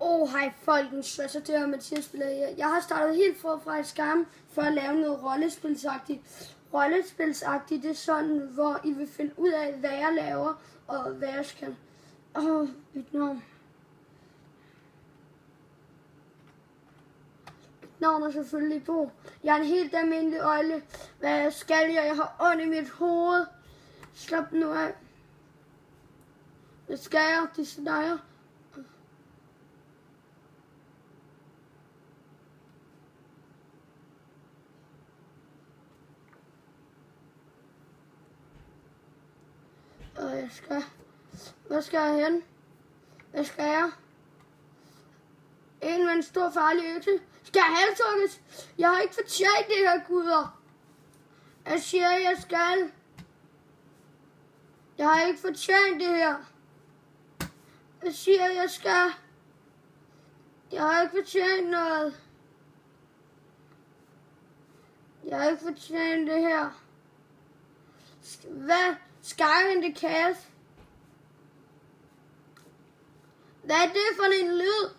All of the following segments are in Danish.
Hej folkens, så det er Mathias spiller her. Jeg har startet helt fra et skærm for at lave noget rollespilsagtigt. Rollespilsagtigt, det er sådan, hvor I vil finde ud af, hvad jeg laver og hvad jeg skal. Mit navn. Mit navn er selvfølgelig Bo. Jeg er en helt almindelig øjle. Hvad skal jeg? Jeg har ondt i mit hoved. Slap nu af. Hvad skal jeg? De snakker. Hvad skal jeg hen? Hvad skal jeg? En med en stor farlig økse. Skal jeg halshugges? Jeg har ikke fortjent det her, guder. Jeg siger, jeg skal. Jeg har ikke fortjent det her. Jeg siger, jeg skal. Jeg har ikke fortjent noget. Jeg har ikke fortjent det her. Hvad? Sky in the cat. Hvad er det for en lyd?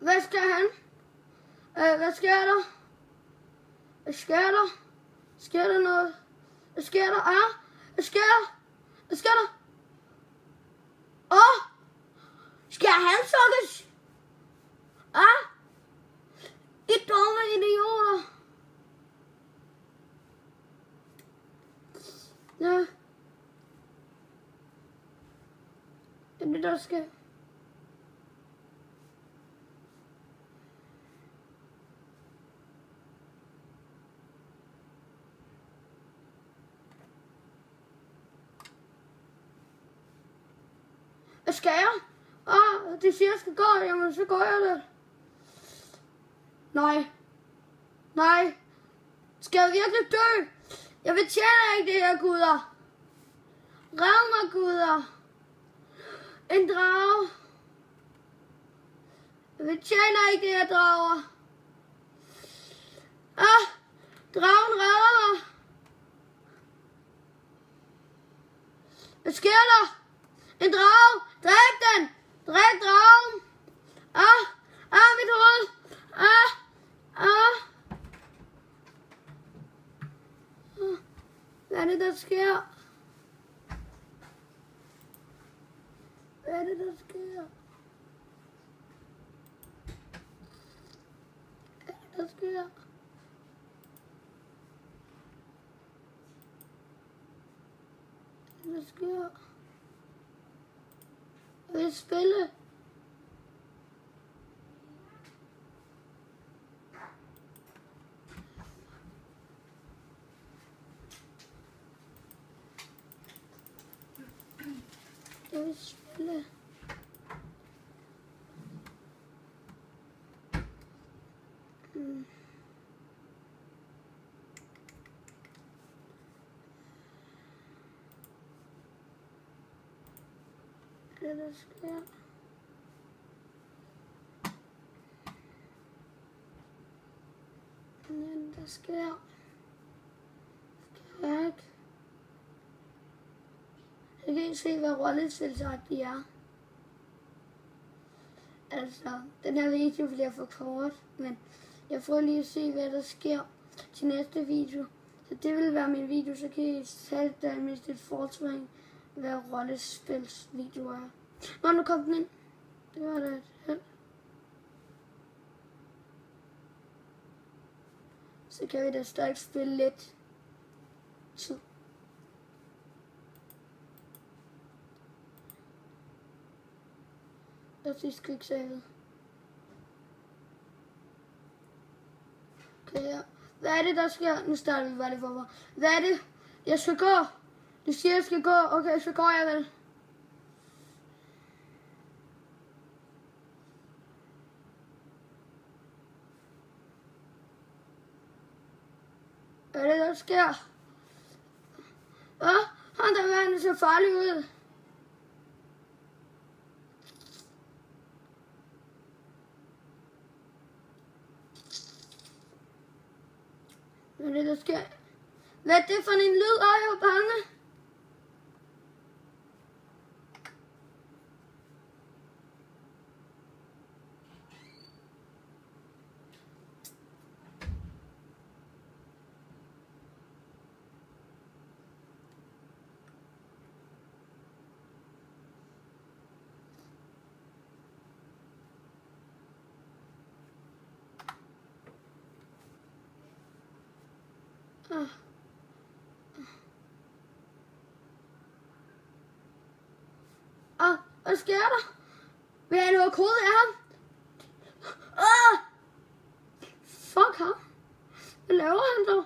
Hvad skal han? Hvad sker der? Hvad sker der? Sker der noget? Hvad sker der? Hvad sker der? Hvad sker der? Skal jeg halshugges? I dumme idioter. Ja. Det er det, der sker. Hvad skal jeg? De siger, jeg skal gå. Jamen, så går jeg det. Nej. Skal jeg virkelig dø? Jeg fortjener ikke det her, guder. Rev mig, guder. En drage. Jeg fortjener ikke det her, drager. Dragen redder mig. Hvad sker der? En drage! Dræb den! Dræb dragen! Mit hoved! Hvad er det, der sker? Hvad er det, der sker? Hvad er det, der sker? Hvad sker? Jeg vil spille. Jeg vil spille. Det sker. Men det sker. Jeg kan ikke se, hvad rollespilsagtigt er. Altså, den her video bliver for kort, men jeg får lige at se, hvad der sker til næste video. Så det vil være min video, så kan I selv der mindst et fortræng, hvad rollespilsvideo er. Nu kom den ind. Det var da et held. Så kan vi da stadig spille lidt tid. Lad os lige quicksavet. Okay, ja. Hvad er det, der sker? Nu starter vi bare det forfra. Hvad er det? Jeg skal gå. Du siger, jeg skal gå. Okay, så går jeg vel. Hvad er det, der sker? Han der verden ser farlig ud. Hvad er det, der sker? Hvad er det for en lyd? Jeg er bange. Hvad sker der? Vil jeg noget kode af ham? Fuck ham. Hvad laver han dog?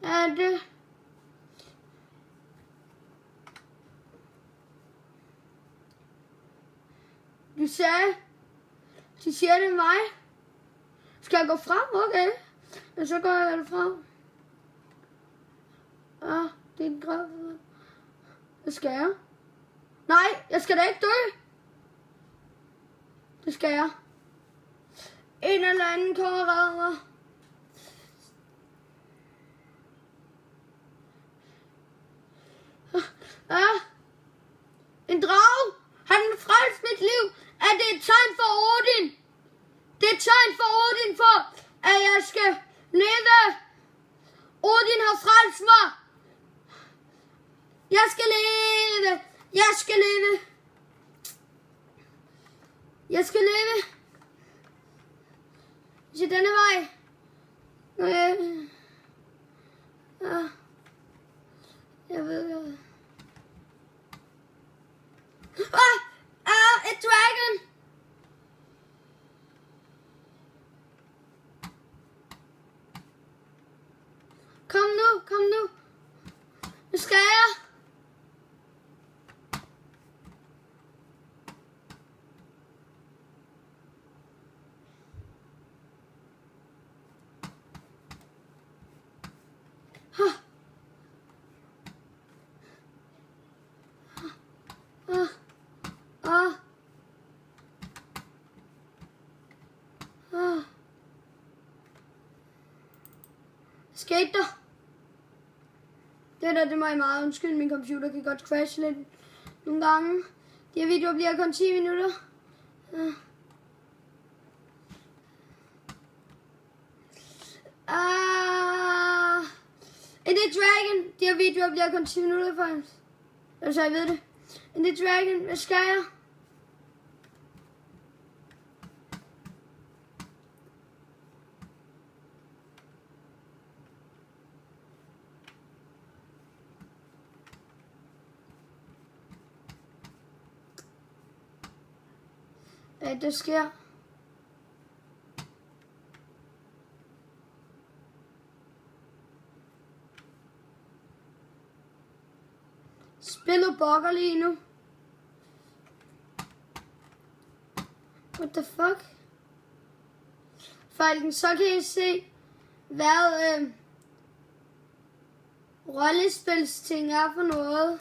Er det? De siger det er mig. Skal jeg gå frem? Okay. Men så går jeg vel frem. Det er en grav. Hvad skal jeg? Nej, jeg skal da ikke dø. Det skal jeg. En eller anden kommer og redder mig. En drage. Han har frelst mit liv. Er det et tegn for Odin? Det er et tegn for Odin for, at jeg skal leve. Odin har frelst mig. Jeg skal leve. Jeg skal leve. Jeg skal leve. Til denne vej. Jeg ved det. Et dragon. Kom nu, kom nu. Nu skal jeg. Skete der? Det er mig meget undskyld, min computer kan godt crashe lidt nogle gange. De her videoer bliver kun 10 minutter. En det dragon. De her videoer bliver kun 10 minutter faktisk. Så jeg ved det. En det dragon. Hvad skal jeg? Det sker. Spillet bugger lige nu. What the fuck? Faktisk så kan I se, hvad rollespilsting er for noget.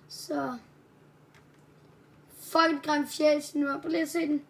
Så fucking grim fjæs nu. Prøv lige at se den.